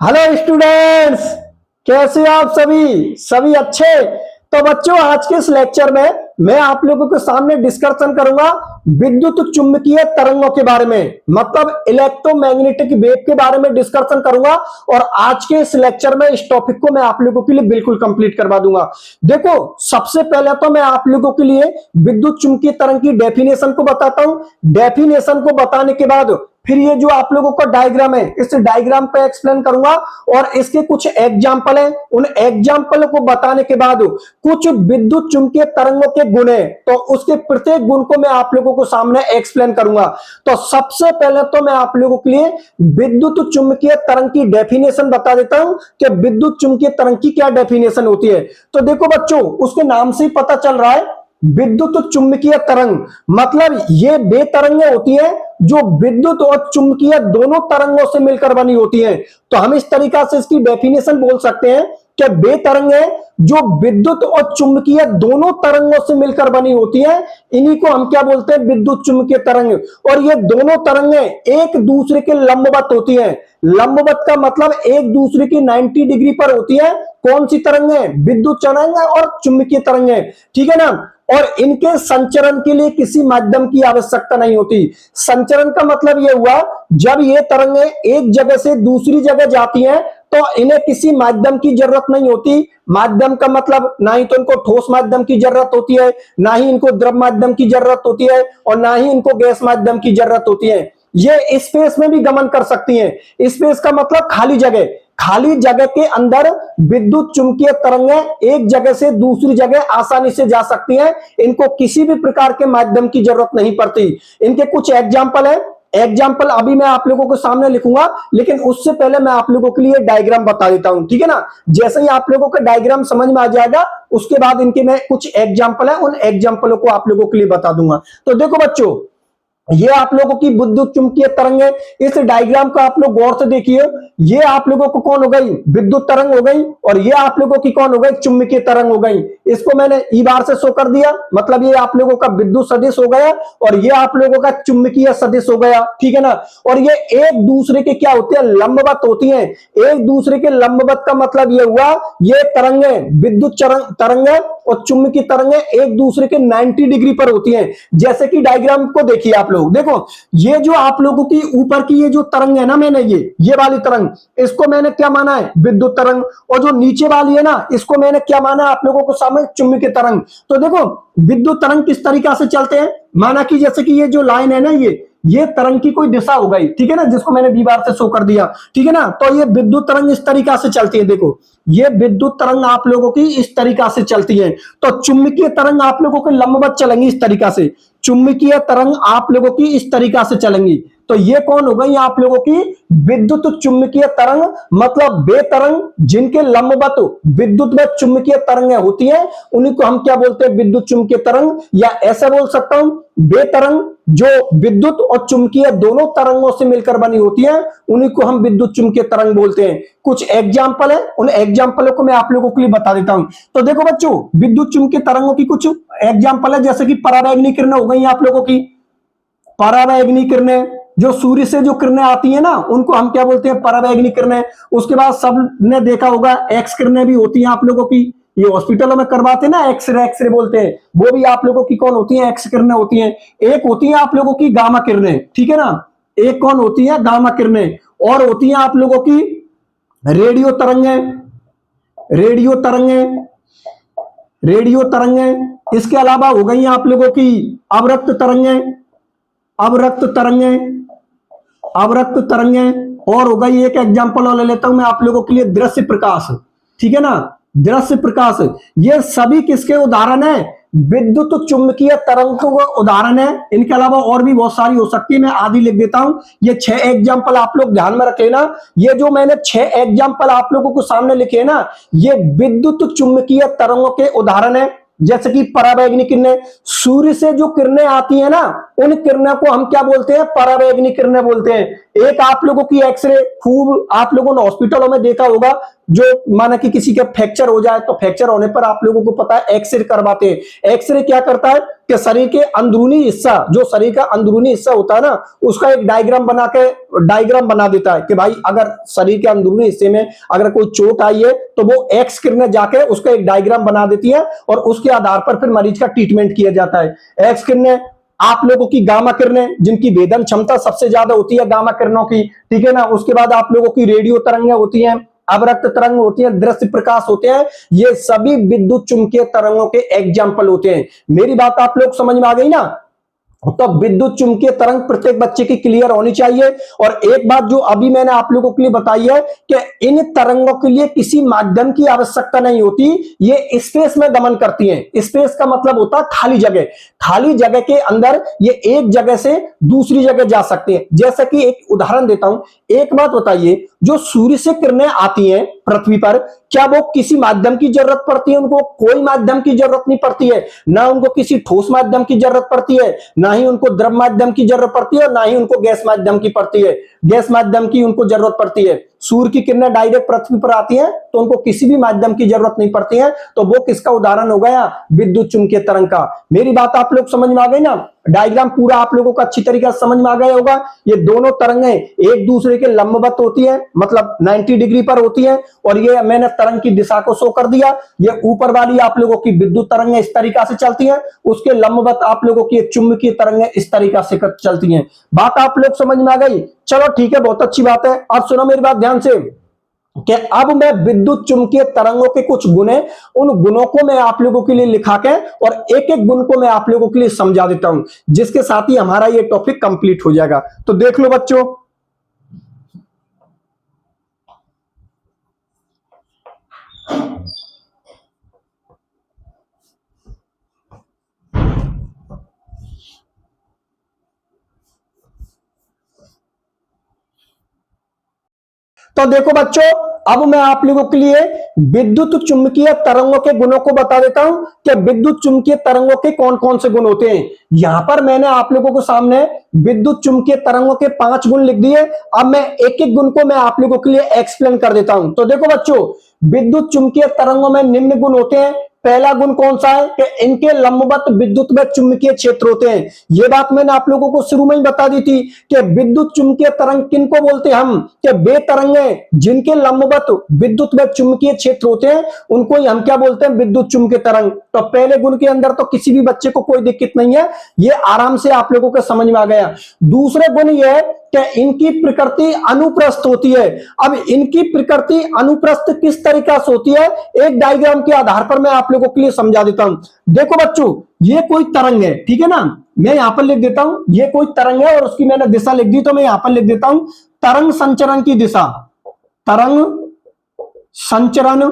Hello students, कैसे आप सभी सभी अच्छे। तो बच्चों, आज के इस लेक्चर में मैं आप लोगों के सामने डिस्कशन करूंगा विद्युत चुंबकीय तरंगों के बारे में, मतलब इलेक्ट्रोमैग्नेटिक वेव के बारे में डिस्कशन करूंगा। और आज के इस लेक्चर में इस टॉपिक को मैं आप लोगों के लिए बिल्कुल कंप्लीट करवा दूंगा। देखो, सबसे पहले तो मैं आप लोगों के लिए विद्युत चुंबकीय तरंग की डेफिनेशन को बताता हूं। डेफिनेशन को बताने के बाद फिर ये जो आप लोगों का डायग्राम है, इस डायग्राम पे एक्सप्लेन करूंगा और इसके कुछ एग्जाम्पल हैं। उन एग्जाम्पल को बताने के बाद कुछ विद्युत चुंबकीय तरंगों के गुण है, तो उसके प्रत्येक गुण को मैं आप लोगों को सामने एक्सप्लेन करूंगा। तो सबसे पहले तो मैं आप लोगों के लिए विद्युत चुंबकीय तरंग की डेफिनेशन बता देता हूं कि विद्युत चुंबकीय तरंग की क्या डेफिनेशन होती है। तो देखो बच्चों, उसके नाम से ही पता चल रहा है विद्युत चुंबकीय तरंग, मतलब ये वे तरंगें होती हैं जो विद्युत और चुंबकीय दोनों तरंगों से मिलकर बनी होती हैं। तो हम इस तरीका से इसकी डेफिनेशन बोल सकते हैं कि वे तरंगें जो विद्युत और चुंबकीय दोनों तरंगों से मिलकर बनी होती हैं, इन्हीं को हम क्या बोलते हैं, विद्युत चुंबकीय तरंग। और ये दोनों तरंगें एक दूसरे के लंबवत होती हैं। लंबवत का मतलब एक दूसरे की 90 डिग्री पर होती है। कौन सी तरंगें? विद्युत तरंग और चुंबकीय तरंगें, ठीक है ना। और इनके संचरण के लिए किसी माध्यम की आवश्यकता नहीं होती। संचरण का मतलब यह हुआ, जब ये तरंगें एक जगह से दूसरी जगह जाती हैं तो इन्हें किसी माध्यम की जरूरत नहीं होती। माध्यम का मतलब ना ही तो इनको ठोस माध्यम की जरूरत होती है, ना ही इनको द्रव माध्यम की जरूरत होती है, और ना ही इनको गैस माध्यम की जरूरत होती है। ये स्पेस में भी गमन कर सकती हैं। स्पेस का मतलब खाली जगह। खाली जगह के अंदर विद्युत चुंबकीय तरंगें एक जगह से दूसरी जगह आसानी से जा सकती हैं। इनको किसी भी प्रकार के माध्यम की जरूरत नहीं पड़ती। इनके कुछ एग्जाम्पल है। एग्जाम्पल अभी मैं आप लोगों के सामने लिखूंगा, लेकिन उससे पहले मैं आप लोगों के लिए डायग्राम बता देता हूं, ठीक है ना। जैसे ही आप लोगों का डायग्राम समझ में आ जाएगा, उसके बाद इनके मैं कुछ एग्जाम्पल है, उन एग्जाम्पलों को आप लोगों के लिए बता दूंगा। तो देखो बच्चों, ये आप लोगों की विद्युत चुंबकीय तरंग है। इस डायग्राम को आप लोग गौर से देखिए। ये आप लोगों को कौन हो गई? विद्युत तरंग हो गई। और ये आप लोगों की कौन हो गई? चुंबकीय तरंग हो गई। इसको मैंने ई बार से शो कर दिया, मतलब ये आप लोगों का विद्युत सदिश हो गया और ये आप लोगों का चुंबकीय सदिश हो गया, ठीक है ना। और ये एक दूसरे के क्या होते हैं? लंबवत होती हैं। एक दूसरे के लंबवत का मतलब ये हुआ, ये तरंगे विद्युत तरंगे और चुंबकीय तरंगे एक दूसरे के 90 डिग्री पर होती हैं। जैसे कि डायग्राम को देखिए आप लोग, देखो ये जो आप लोगों की ऊपर की ये जो तरंग है ना, मैंने ये वाली तरंग, इसको मैंने क्या माना है? विद्युत तरंग। और जो नीचे वाली है ना, इसको मैंने क्या माना है आप लोगों को सामने? चुंबकीय तरंग। तो देखो, विद्युत तरंग किस तरीका से चलते हैं, माना कि जैसे कि ये जो लाइन है ना, ये तरंग की कोई दिशा हो गई, ठीक है ना, जिसको मैंने बी बार से शो कर दिया, ठीक है ना। तो ये विद्युत तरंग इस तरीका से चलती है। देखो, ये विद्युत तरंग आप लोगों की इस तरीका से चलती है। तो चुंबकीय तरंग आप लोगों के लंबवत चलेंगी इस तरीका से। चुंबकीय तरंग आप लोगों की इस तरीका से चलेंगी। तो ये कौन हो गई आप लोगों की? विद्युत चुंबकीय तरंग, मतलब वे तरंग जिनके लंबवत विद्युत व चुंबकीय तरंगें होती हैं, उन्हीं को हम क्या बोलते हैं? विद्युत चुंबकीय तरंग। या ऐसा बोल सकता हूं, वे तरंग जो विद्युत और चुंबकीय दोनों तरंगों से मिलकर बनी होती है, उन्हीं को हम विद्युत चुंबकीय तरंग बोलते हैं। कुछ एग्जाम्पल है, उन एग्जाम्पलों को मैं आप लोगों के लिए बता देता हूं। तो देखो बच्चों, विद्युत चुंबकीय तरंगों की कुछ एग्जाम्पल है, जैसे कि परावैंगनी किरणें हो गई आप लोगों की। परावैंगनी किरणें, जो सूर्य से जो किरणें आती है ना, उनको हम क्या बोलते हैं? परावैंगनी किरणें। उसके बाद सबने देखा होगा एक्स किरणें भी होती हैं आप लोगों की। ये हॉस्पिटलों में करवाते हैं ना, एक्सरे बोलते हैं, वो भी आप लोगों की कौन होती है? एक्स किरणें होती हैं। एक होती है आप लोगों की गामा किरणें, ठीक है ना। एक कौन होती है? गामा किरणें। और होती है आप लोगों की रेडियो तरंगें। रेडियो तरंगें, रेडियो तरंगें। इसके अलावा हो गई आप लोगों की अवरक्त तरंगें। अवरक्त तरंगें, अवरक्त तरंगें। और हो गई एक एग्जांपल और ले लेता हूं मैं आप लोगों के लिए, दृश्य प्रकाश, ठीक है ना। दृश्य प्रकाश, ये सभी किसके उदाहरण है? विद्युत चुंबकीय तरंगों का उदाहरण है। इनके अलावा और भी बहुत सारी हो सकती है, मैं आदि लिख देता हूं। ये 6 एग्जांपल आप लोग ध्यान में रखें ना। ये जो मैंने 6 एग्जांपल आप लोगों को सामने लिखे ना, ये विद्युत चुंबकीय तरंगों के उदाहरण है। जैसे कि परावैंगनी किरणें, सूर्य से जो किरणें आती है ना, उन किरणों को हम क्या बोलते हैं? परावैंगनी किरणें बोलते हैं। एक आप लोगों की एक्सरे, खूब आप लोगों ने हॉस्पिटलों में देखा होगा, जो माना कि किसी का फ्रैक्चर हो जाए तो फ्रैक्चर होने पर आप लोगों को पता है एक्सरे करवाते हैं। एक्सरे क्या करता है कि शरीर के अंदरूनी हिस्सा, जो शरीर का अंदरूनी हिस्सा होता है ना, उसका एक डायग्राम बना देता है कि भाई अगर शरीर के अंदरूनी हिस्से में अगर कोई चोट आई है तो वो एक्स किरणें जाके उसका एक डायग्राम बना देती है और उसके आधार पर फिर मरीज का ट्रीटमेंट किया जाता है। एक्स किरणें, आप लोगों की गामा किरणें, जिनकी भेदन क्षमता सबसे ज्यादा होती है गामा किरणों की, ठीक है ना। उसके बाद आप लोगों की रेडियो तरंगें होती हैं, अवरक्त तरंग होती है, दृश्य प्रकाश होते हैं, ये सभी विद्युत चुंबकीय तरंगों के एग्जाम्पल होते हैं। मेरी बात आप लोग समझ में आ गई ना। तो विद्युत चुंबकीय तरंग प्रत्येक बच्चे की क्लियर होनी चाहिए। और एक बात जो अभी मैंने आप लोगों के लिए बताई है कि इन तरंगों के लिए किसी माध्यम की आवश्यकता नहीं होती, ये स्पेस में गमन करती हैं। स्पेस का मतलब होता है खाली जगह। खाली जगह के अंदर ये एक जगह से दूसरी जगह जा सकते हैं। जैसे कि एक उदाहरण देता हूं, एक बात बताइए, जो सूर्य से किरणें आती हैं पृथ्वी पर, क्या वो किसी माध्यम की जरूरत पड़ती है? उनको कोई माध्यम की जरूरत नहीं पड़ती है। ना उनको किसी ठोस माध्यम की जरूरत पड़ती है, ना ही उनको द्रव माध्यम की जरूरत पड़ती है, और ना ही उनको गैस माध्यम की पड़ती है। गैस माध्यम की उनको जरूरत पड़ती है। सूर्य की किरणें डायरेक्ट पृथ्वी पर आती हैं तो उनको किसी भी माध्यम की जरूरत नहीं पड़ती है। तो वो किसका उदाहरण हो गया? विद्युत चुंबकीय तरंग का। मेरी बात आप लोग समझ में आ गई ना। डायग्राम पूरा आप लोगों को अच्छी तरीके से समझ में आ गया होगा। ये दोनों तरंगें एक दूसरे के लंबवत होती है, मतलब 90 डिग्री पर होती है। और ये मैंने तरंग की दिशा को शो कर दिया। ये ऊपर वाली आप लोगों की विद्युत तरंगें इस तरीका से चलती हैं, उसके लंबवत आप लोगों की चुंबकीय तरंगें इस तरीका से चलती हैं। बात आप लोग समझ में आ गई? चलो ठीक है, बहुत अच्छी बात है। अब सुनो मेरी बात ध्यान से कि अब मैं विद्युत चुंबकीय तरंगों के कुछ गुण हैं, उन गुणों को मैं आप लोगों के लिए लिखा के और एक एक गुण को मैं आप लोगों के लिए समझा देता हूं, जिसके साथ ही हमारा ये टॉपिक कंप्लीट हो जाएगा। तो देख लो बच्चों, तो देखो बच्चों, अब मैं आप लोगों के लिए विद्युत चुंबकीय तरंगों के गुणों को बता देता हूं कि विद्युत चुंबकीय तरंगों के कौन कौन से गुण होते हैं। यहां पर मैंने आप लोगों को सामने विद्युत चुंबकीय तरंगों के 5 गुण लिख दिए। अब मैं एक एक गुण को मैं आप लोगों के लिए एक्सप्लेन कर देता हूं। तो देखो बच्चों, विद्युत चुंबकीय तरंगों में निम्न गुण होते हैं। पहला गुण कौन सा है कि इनके लंबवत विद्युत व चुंबकीय क्षेत्र होते हैं। यह बात मैंने आप लोगों को शुरू में ही बता दी थी कि विद्युत चुंबकीय तरंग किनको बोलते हैं हम, कि वे तरंगें जिनके लंबवत विद्युत व चुंबकीय क्षेत्र होते हैं उनको ही हम क्या बोलते हैं? विद्युत चुंबकीय तरंग। तो पहले गुण के अंदर तो किसी भी बच्चे को कोई दिक्कत नहीं है, ये आराम से आप लोगों को समझ में आ गया। दूसरे गुण यह है कि इनकी प्रकृति अनुप्रस्थ होती है। अब इनकी प्रकृति अनुप्रस्थ किस तरीका से होती है, एक डायग्राम के आधार पर मैं आप लोगों के लिए समझा देता हूं। देखो बच्चों, ये कोई तरंग है, ठीक है ना। मैं यहां पर लिख देता हूं, ये कोई तरंग है और उसकी मैंने दिशा लिख दी, तो मैं यहां पर लिख देता हूं तरंग संचरण की दिशा। तरंग संचरण,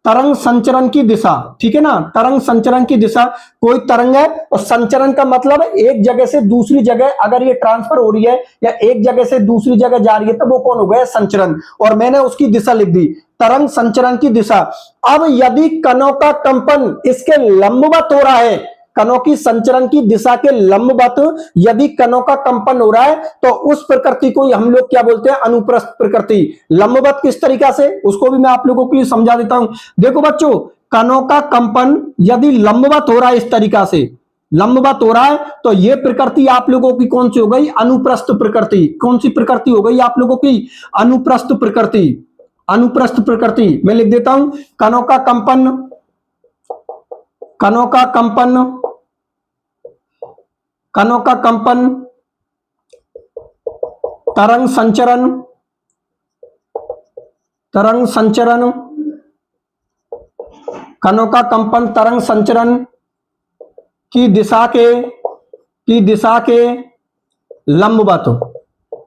तरंग संचरण की दिशा, ठीक है ना। तरंग संचरण की दिशा, कोई तरंग है और संचरण का मतलब एक जगह से दूसरी जगह अगर ये ट्रांसफर हो रही है या एक जगह से दूसरी जगह जा रही है तो वो कौन हो गया? संचरण। और मैंने उसकी दिशा लिख दी, तरंग संचरण की दिशा। अब यदि कणों का कंपन इसके लंबवत हो रहा है, कणों की संचरण की दिशा के लंबवत यदि कणों का कंपन हो रहा है तो उस प्रकृति को हम लोग क्या बोलते हैं? अनुप्रस्थ प्रकृति। लंबवत किस तरीका से, उसको भी मैं आप लोगों के लिए समझा देता हूं। देखो बच्चों, कणों का कंपन यदि लंबवत हो रहा है, इस तरीका से लंबवत हो रहा है, तो यह प्रकृति आप लोगों की कौन सी हो गई? अनुप्रस्थ प्रकृति। कौन सी प्रकृति हो गई आप लोगों की? अनुप्रस्थ प्रकृति। अनुप्रस्थ प्रकृति मैं लिख देता हूं, कणों का कंपन, कणों का कंपन, कणों का कंपन, तरंग संचरण, तरंग संचरण, कणों का कंपन तरंग संचरण की दिशा के लंबवत,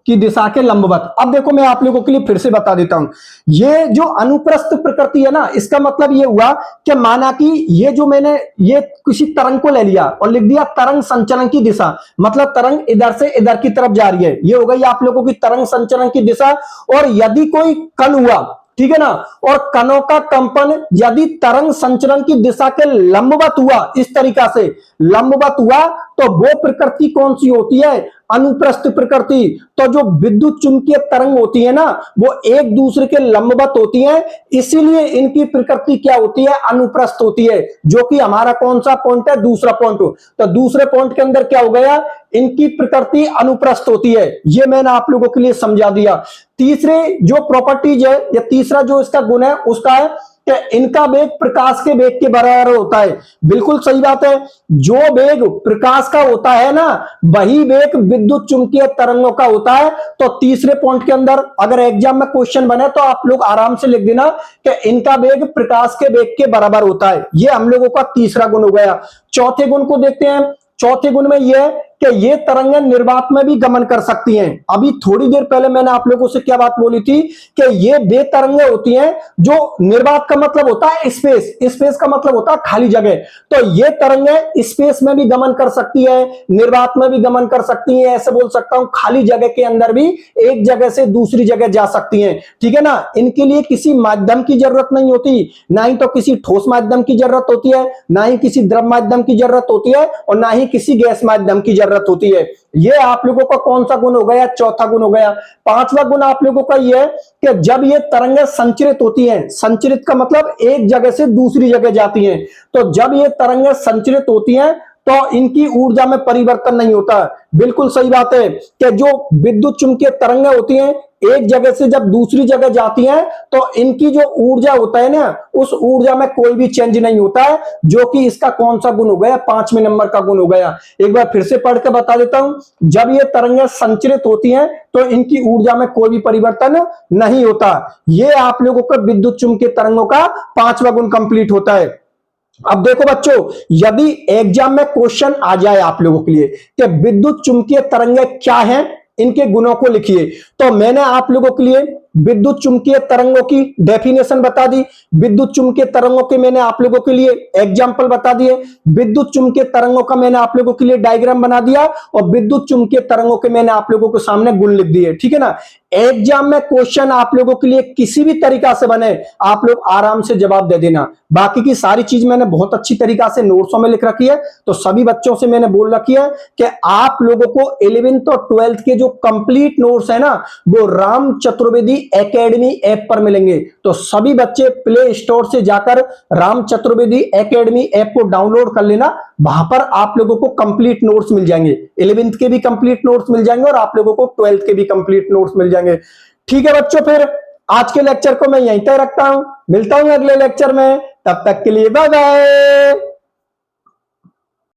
की दिशा के लंबवत। अब देखो मैं आप लोगों के लिए फिर से बता देता हूं, ये जो अनुप्रस्थ प्रकृति है ना, इसका मतलब ये हुआ कि माना कि ये जो मैंने ये किसी तरंग को ले लिया और लिख दिया तरंग संचरण की दिशा, मतलब तरंग इधर से इधर की तरफ जा रही है, ये हो गई आप लोगों की तरंग संचरण की दिशा। और यदि कोई कण हुआ, ठीक है ना, और कणों का कंपन यदि तरंग संचरण की दिशा के लंबवत हुआ, इस तरीका से लंबवत हुआ, तो वो प्रकृति कौन सी होती है? अनुप्रस्थ प्रकृति। तो जो विद्युत चुंबकीय तरंग होती है ना, वो एक दूसरे के लंबवत होती हैं, इसीलिए इनकी प्रकृति क्या होती है? अनुप्रस्थ होती है, जो कि हमारा कौन सा पॉइंट है? दूसरा पॉइंट। तो दूसरे पॉइंट के अंदर क्या हो गया? इनकी प्रकृति अनुप्रस्थ होती है। ये मैंने आप लोगों के लिए समझा दिया। तीसरे जो प्रॉपर्टीज है या तीसरा जो इसका गुण है उसका है कि इनका वेग प्रकाश के वेग के बराबर होता है। बिल्कुल सही बात है। जो वेग प्रकाश का होता है ना, वही वेग विद्युत चुंबकीय तरंगों का होता है। तो तीसरे पॉइंट के अंदर अगर एग्जाम में क्वेश्चन बने तो आप लोग आराम से लिख देना कि इनका वेग प्रकाश के वेग के बराबर होता है। ये हम लोगों का तीसरा गुण हो गया। चौथे गुण को देखते हैं। चौथे गुण में यह है कि ये तरंगें निर्वात में भी गमन कर सकती हैं। अभी थोड़ी देर पहले मैंने आप लोगों से क्या बात बोली थी कि ये वे तरंगें होती हैं जो निर्वात का मतलब होता है स्पेस, स्पेस का मतलब होता है खाली जगह। तो ये तरंगें स्पेस में भी गमन कर सकती है, निर्वात में भी गमन कर सकती हैं, ऐसे बोल सकता हूं खाली जगह के अंदर भी एक जगह से दूसरी जगह जा सकती हैं। ठीक है ना। इनके लिए किसी माध्यम की जरूरत नहीं होती, ना ही तो किसी ठोस माध्यम की जरूरत होती है, ना ही किसी द्रव माध्यम की जरूरत होती है, और ना ही किसी गैस माध्यम की जरूरत होती है। ये आप लोगों का कौन सा गुण हो गया? चौथा गुण हो गया। पांचवा गुण आप लोगों का ये है कि जब ये तरंगें संचरित होती हैं, संचरित का मतलब एक जगह से दूसरी जगह जाती हैं, तो जब ये तरंगें संचरित होती हैं तो इनकी ऊर्जा में परिवर्तन नहीं होता। बिल्कुल सही बात है कि जो विद्युत चुंबकीय तरंगें होती हैं एक जगह से जब दूसरी जगह जाती हैं तो इनकी जो ऊर्जा होता है ना, उस ऊर्जा में कोई भी चेंज नहीं होता है, जो कि इसका कौन सा गुण हो गया? पांचवें नंबर का गुण हो गया। एक बार फिर से पढ़ के बता देता हूं। जब ये तरंगें संचरित होती हैं तो इनकी ऊर्जा में कोई भी परिवर्तन नहीं होता। ये आप लोगों को विद्युत चुंबकीय तरंगों का पांचवा गुण कंप्लीट होता है। अब देखो बच्चों, यदि एग्जाम में क्वेश्चन आ जाए आप लोगों के लिए कि विद्युत चुंबकीय तरंगें क्या हैं, इनके गुणों को लिखिए, तो मैंने आप लोगों के लिए विद्युत चुंबकीय तरंगों की डेफिनेशन बता दी, विद्युत चुंबकीय तरंगों के मैंने आप लोगों के लिए एग्जाम्पल बता दिए, विद्युत चुंबकीय तरंगों का मैंने आप लोगों के लिए डायग्राम बना दिया, और विद्युत चुंबकीय तरंगों के मैंने आप लोगों के सामने गुण लिख दिए। ठीक है ना। एग्जाम में क्वेश्चन आप लोगों के लिए किसी भी तरीका से बने, आप लोग आराम से जवाब दे देना। बाकी की सारी चीज मैंने बहुत अच्छी तरीका से नोट्सों में लिख रखी है, तो सभी बच्चों से मैंने बोल रखी है कि आप लोगों को 11th और 12th के जो कंप्लीट नोट्स है ना, वो राम चतुर्वेदी एकेडमी ऐप पर मिलेंगे। तो सभी बच्चे प्ले स्टोर से जाकर राम चतुर्वेदी एकेडमी ऐप को डाउनलोड कर लेना। वहां पर आप लोगों को कंप्लीट नोट्स मिल जाएंगे, 11th के भी कंप्लीट नोट्स मिल जाएंगे और आप लोगों को 12th के भी कंप्लीट नोट्स मिल जाएंगे। ठीक है बच्चों, फिर आज के लेक्चर को मैं यहीं तक रखता हूं, मिलता हूं अगले लेक्चर में, तब तक के लिए बाय बाय।